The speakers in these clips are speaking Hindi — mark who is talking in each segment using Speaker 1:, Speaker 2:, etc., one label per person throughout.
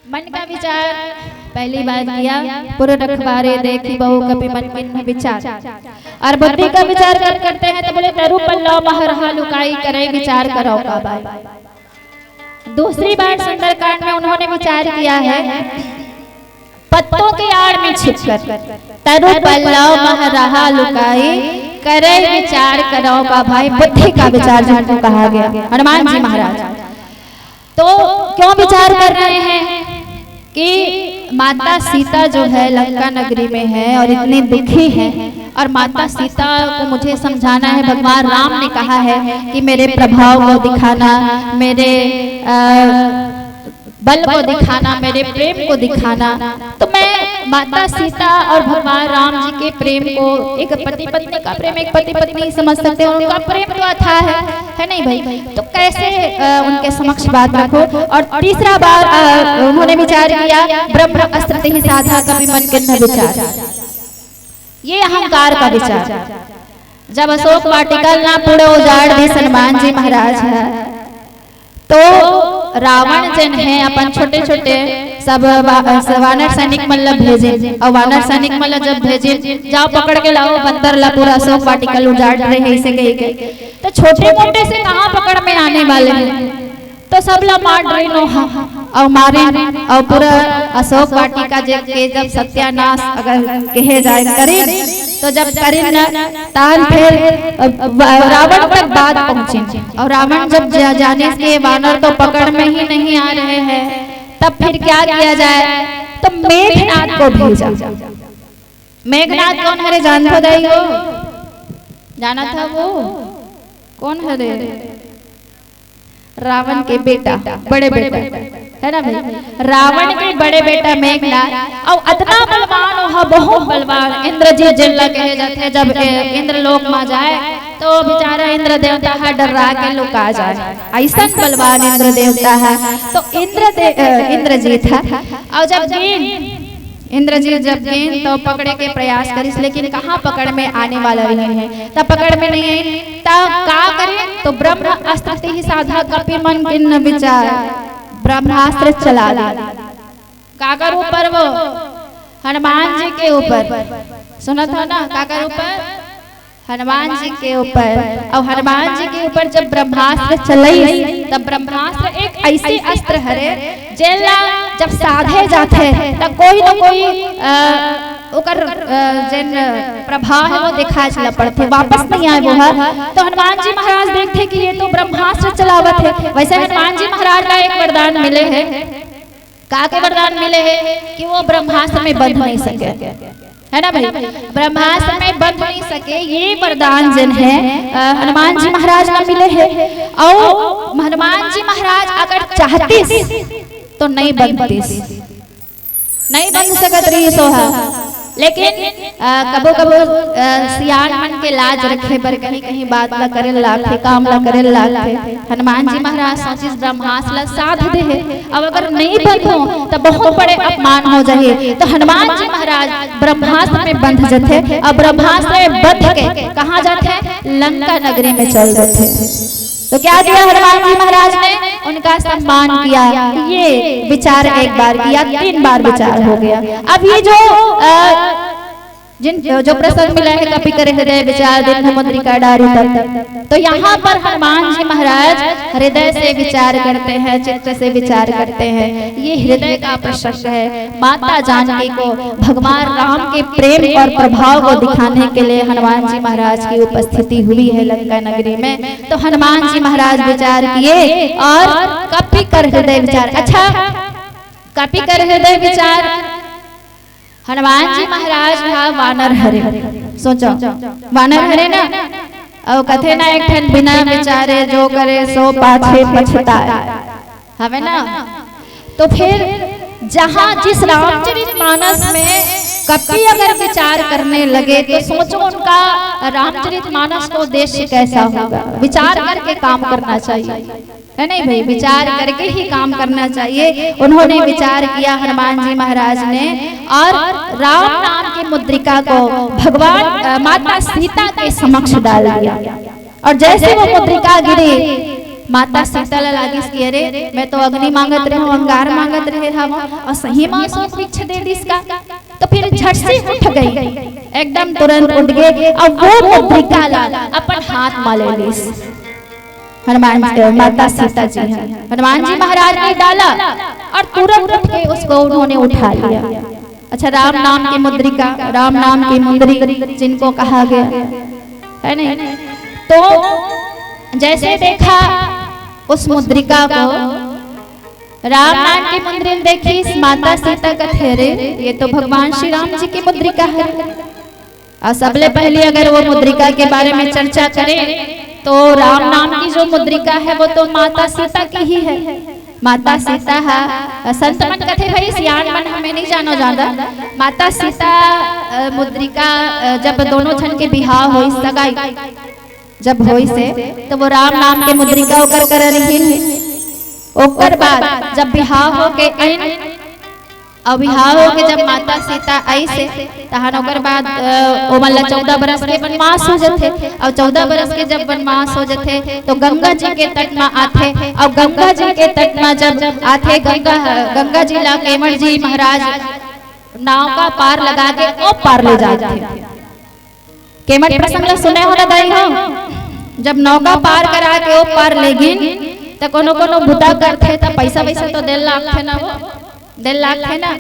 Speaker 1: मन का विचार पहली बार किया, पूरे रखबारे देखी बहु कभी मन किन्न विचार। और बुद्धि का विचार करते हैं तो बोले तरु पल्लव महरहा लुकाई करे विचार करो का बाई। दूसरी बार सुंदरकांड में उन्होंने विचार किया है पत्तों के आड़ में छिपकर तरु पल्लव महरहा लुकाई करे विचार करो का भाई। बुद्धि का विचार जिनको कहा गया हनुमान जी महाराज। तो क्यों विचार कर रहे हैं कि माता सीता जो है लंका नगरी में है और इतनी दुखी है, और माता सीता को मुझे समझाना है। भगवान राम ने कहा है कि मेरे प्रभाव को दिखाना, मेरे बल को दिखाना, मेरे प्रेम को दिखाना। तो मैं माता सीता और भगवान राम जी के प्रेम को, एक पति पत्नी का प्रेम एक पति पत्नी समझ सकते हैं, उनका प्रेम तो अथाह है नहीं भाई। तो कैसे उनके समक्ष बात रखो। और तीसरा बार उन्होंने विचार किया ब्रह्म अस्त्र ही साधा कभी मन किन्न विचार। ये अहंकार का विचार। जब अशोक वाटिका ना पूरे उजाड़ दी हनुमान जी महाराज है, तो रावण जन है अपन छोटे छोटे सब वानर सैनिक मतलब भेजे, और वानर सैनिक मतलब जब भेजे जाओ पकड़ के लाओ बंदर ला पूरा अशोक वाटिका उजाड़ रहे हैं ऐसे गए। तो छोटे मोटे से कहाँ पकड़ में आने वाले हैं, तो सब ला मार रहे नो और मारे और पूरा अशोक वाटिका जब सत्यानाश अगर कहे जाए करें, तो जब करें ना तान फिर रावण तक बात पहुंचे। और रावण जब जाने के वानर तो पकड़ में ही नहीं आ रहे हैं, तब फिर क्या किया जाए, तो मेघनाद को भेजा। मेघनाद कौन है रे, जानते गई हो? जाना था वो कौन है रे? रावण के बेटा, बड़े बेटा है ना भाई, रावण के बड़े बेटा मेघनाद। और इतना बलवान हो, बहुत बलवान, इंद्रजीत जिला कहे जाते हैं। जब इंद्र लोक में जाए तो बेचारा इंद्र देवता है डरा के लुका जाए, ऐसा बलवान इंद्र देवता है। तो इंद्रजीत है। और जब इंद्रजीत जब गेंद तो पकड़े के प्रयास करिस, लेकिन कहाँ पकड़ में आने वाला नहीं है, तब पकड़ में नहीं आई, तब का करे, तो ब्रह्म अस्त्र ही साधा कपि मन किन्न विचार, ब्रह्मास्त्र चला दिया। काकर ऊपर, वो हनुमान जी के ऊपर, सुना था ना, काकर ऊपर, हनुमान जी के ऊपर। और हनुमान जी के ऊपर जब ब्रह्मास्त्र चलाई, तब ब्रह्मास्त्र एक ऐसे अस्त्र है जेला जब साधे जाते तब कोई न कोई ओकर जन प्रभाव है वो दिखा चला पड़ते, वापस नहीं आए वो है। तो हनुमान जी महाराज देखते कि ये तो ब्रह्मास्त्र चलावत है। वैसे हनुमान जी महाराज का एक वरदान मिले है, का के वरदान मिले है कि वो ब्रह्मास्त्र में बंध नहीं सके, है ना भाई, ब्रह्मास्त्र में बंध नहीं सके। ये वरदान जन है हनुमान जी महाराज को मिले हैं। और हनुमान जी महाराज अगर चाहते तो नहीं बनते, नहीं बन सकत रही सोहा, लेकिन कबो कबो सियान मन के लाज रखे पर कहीं कहीं बात ला करे लाखे, काम ला करे लाखे। हनुमान जी महाराज सोचिस ब्रह्मास्त्र साध दे है, अब अगर नहीं बंधो तो बहुत बड़े अपमान हो जाए। तो हनुमान जी महाराज ब्रह्मास्त्र में बंध जाते, और ब्रह्मास्त्र में बंध के कहाँ जाते, लंका नगरी में चल जाते। तो क्या किया हनुमान जी महाराज ने, उनका सम्मान किया। ये विचार एक बार किया, 3 बार विचार हो गया। अब ये जो प्रसंग मिला है कपि करे हृदय विचार दिन मुद्रिका डारी तक, तो यहाँ पर हनुमान जी महाराज हृदय से विचार करते हैं, चित्त से विचार करते हैं। ये हृदय का प्रसंग है। माता जानकी को भगवान राम के प्रेम और प्रभाव को दिखाने के लिए हनुमान जी महाराज की उपस्थिति हुई है लंका नगरी में। तो हनुमान जी महाराज विचार किए और कपि कर हृदय विचार। अच्छा, कपि कर हृदय विचार, हनुमान जी महाराज था वानर हरे, सोचो वानर हरे ना, और कथे ना एक ठन बिना विचारे जो करे सो पाछे पछताए, हमें ना। तो फिर जहाँ जिस रामचरितमानस में कपि अगर विचार करने लगे, तो सोचो उनका रामचरितमानस का उद्देश्य कैसा होगा। विचार करके काम करना चाहिए, है नहीं भाई, विचार करके ही काम करना चाहिए। उन्होंने विचार किया हनुमान जी महाराज ने, और राम नाम की मुद्रिका को भगवान माता सीता के समक्ष डाल दिया। और जैसे वो मुद्रिका गिरी माता सीता लागिस कि अरे मैं तो अग्नि मांगत रहे हूँ, अंगार मांगत रहे हम और सही माँ सो वृक्ष दे दिस का। तो फिर झट से उठ गई, एकदम तुरंत उठ गए और वो मुद्रिका ला अपन हाथ में ले ली। हनुमान माता सीता जी हैं, हनुमान जी महाराज ने डाला और तुरंत उठ के उसको उन्होंने उठा लिया। अच्छा, राम नाम की मुद्रिका, राम नाम की मुद्री जिनको कहा गया है नहीं, तो जैसे देखा उस मुद्रिका को, राम नाम की मुद्री देखी, इस माता सीता का ठहरे ये तो भगवान श्री राम जी की मुद्रिका है। और सबले पहले अगर वो मुद्रिका के बारे में चर्चा करें तो राम नाम की जो मुद्रिका है वो तो माता सीता की ही है। माता सीता है संत मन कथे भाई, सियान मन हमें नहीं जानो ज्यादा। माता सीता मुद्रिका जब दोनों जन के बिहार होई, सगाई जब होई से, तो वो राम नाम के मुद्रिका ओकर कर रही। ओकर बाद जब बिहार हो के बिहार हो के जब माता सीता आई से, तहन ओकर बाद ओमला 14 बरस के वनवास हो जथे। और 14 बरस के जब वनवास हो जथे तो गंगा जी के तट में आथे। और गंगा जी के तट में जब आथे, गंगा जी ला केमर जी महाराज नाव का पार लगा के ओ पार ले जाते। केमर प्रसंग सुने हो दाई हो, जब नौका पार करा के ओ पार ले गिन तो कोनो कोनो बुता करथे तो पैसा तो 1.5 लाख थे ना, वो 1.5 लाख है ना।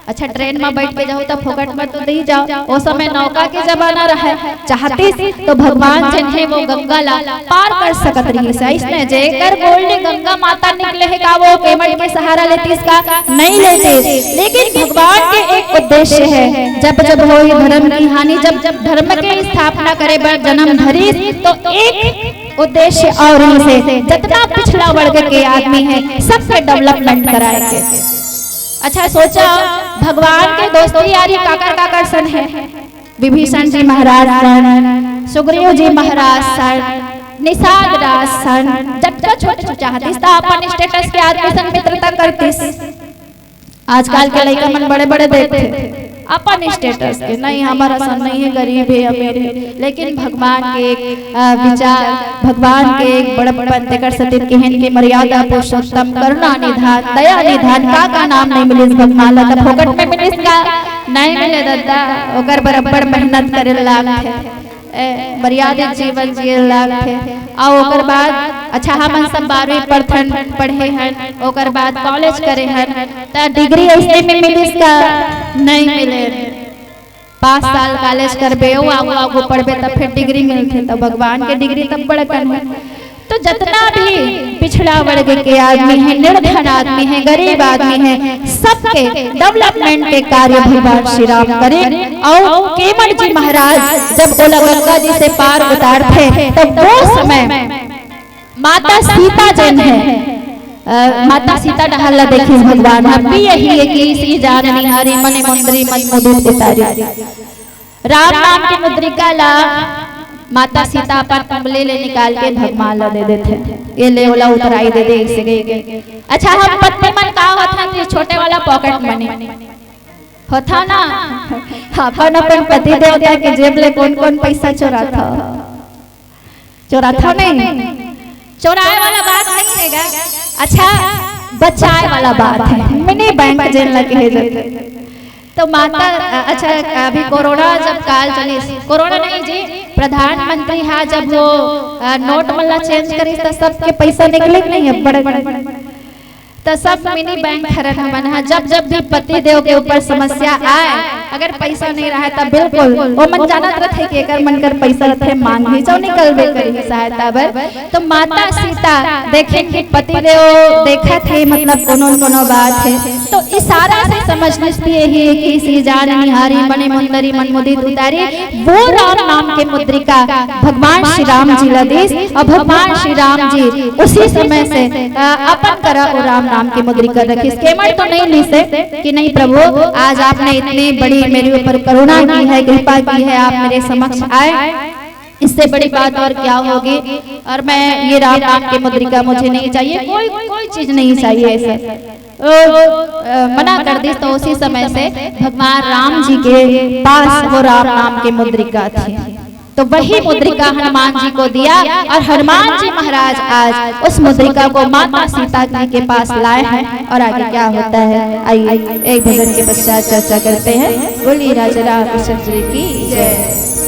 Speaker 1: अच्छा, ट्रेन में बैठ के जाओ तो फोकट में तो दे जाओ। वो समय नौका के जमाना रहे, चाहती तो भगवान जिन्हें वो गंगा ला पार कर सकत रही से। इसने जेकर बोलने गंगा माता निकले है का वो केमट के सहारा लेती, इसका नहीं लेते। लेकिन भगवान के एक उद्देश्य है, जब जब हो धर्म की हानि, जब जब धर्म की स्थापना करे बर जन्म धरी, तो एक उद्देश्य और से जितना पिछड़ा वर्ग के आदमी है सबसे डेवलपमेंट कराएंगे। अच्छा, सोचा भगवान के दोस्ती यारी काकर काकर सन है। विभीषण जी महाराज सन, सुग्रीव जी महाराज सन, निषाद राज सन, जटका छोटे चाहती अपन स्टेटस के आदमी सन मित्रता करतीस। आजकल के लड़का मन बड़े बड़े देखते अपन स्टेटस के, नहीं हमारा सन नहीं है, गरीब है अमीर है। लेकिन भगवान के एक विचार, भगवान के एक बड़प्पन तेकर सतीव केहन के मर्यादा पुरुषोत्तम करुणा निधान दया निधान का नाम नहीं मिले भगवान ला, तब फोकट में मिले का नहीं मिले दादा। ओकर बराबर मेहनत करे लाग है, मर्यादित जीवन जिए लाग है। और ओकर बाद अच्छा हम सब 12वीं प्रथन पढ़े हैं, ओकर बाद कॉलेज करे हैं, तो डिग्री ऐसे में मिले का नहीं मिले। 5 साल कॉलेज करबे आगू पढ़बे तब फिर डिग्री मिलते, तो भगवान के डिग्री तब बड़ा कन है। तो जितना भी पिछड़ा वर्ग के आदमी है, निर्धन आदमी है, गरीब आदमी है, सबके डेवलपमेंट के कार्य भगवान श्री राम करे। और केमर जी महाराज जब बोला गंगा जी से पार उतारते, तो वो समय माता सीता जन है, माता सीता डहला देखी भगवान हम भी यही है कि इसी जाननी हरि मने मंदिरी मन मुदुत उतारी। राम नाम की मुद्रिका ला माता सीता अपन कमले ले निकाल के भगवान ला दे देते, ये ले वाला उतराई दे दे इससे गई। अच्छा, हम पत्नी मन का होता है छोटे वाला पॉकेट मनी होता ना, अपन अपन पति देवता के जेब ले कौन कौन पैसा चोरा था नहीं, चोराए वाला बात नहीं है। अच्छा, बचाए वाला बात है, मिनी बैंक जेल लगे है। तो माता अच्छा, अभी कोरोना जब काल चली, कोरोना नहीं जी, प्रधानमंत्री है जब वो नोट वाला चेंज करी तो सबके पैसा निकले नहीं है बड़े बड़े, तो सब मिनी बैंक खरन मन है। जब जब भी पति देव के ऊपर समस्या आए, अगर पैसा नहीं रहा तब बिल्कुल वो मन जानत रहे कि एकर मन कर पैसा रहे मांग ही जाओ निकलबे करी सहायता बर। तो माता सीता देखे कि पति देव देखा थे, मतलब कोनो बात है, तो इशारा से समझने यही है कि सी जान निहारी मने मंदरी मन मुदित उतारी। वो राम नाम के मुद्रिका भगवान श्री राम जी लदीस, और भगवान श्री राम जी उसी समय से अपन करा और राम नाम की मुद्रिका रखी। स्केमर तो नहीं ली से कि नहीं प्रभु आज आपने इतनी बड़ी मेरे ऊपर करुणा की है, कृपा की है, आप मेरे समक्ष आए, इससे बड़ी बात और क्या होगी। और मैं ये राम नाम की मुद्रिका मुझे नहीं चाहिए, कोई चीज नहीं चाहिए ऐसे मना कर दी। तो उसी समय से भगवान राम जी के पास वो राम नाम की मुद्रिका थी। तो वही मुद्रिका हनुमान जी को दिया और हनुमान जी महाराज आज उस मुद्रिका को माता सीता जी के पास लाए हैं। और आगे क्या होता है, आइए एक भजन के पश्चात चर्चा करते हैं। बोलिए राजा राम कृष्ण जी की जय।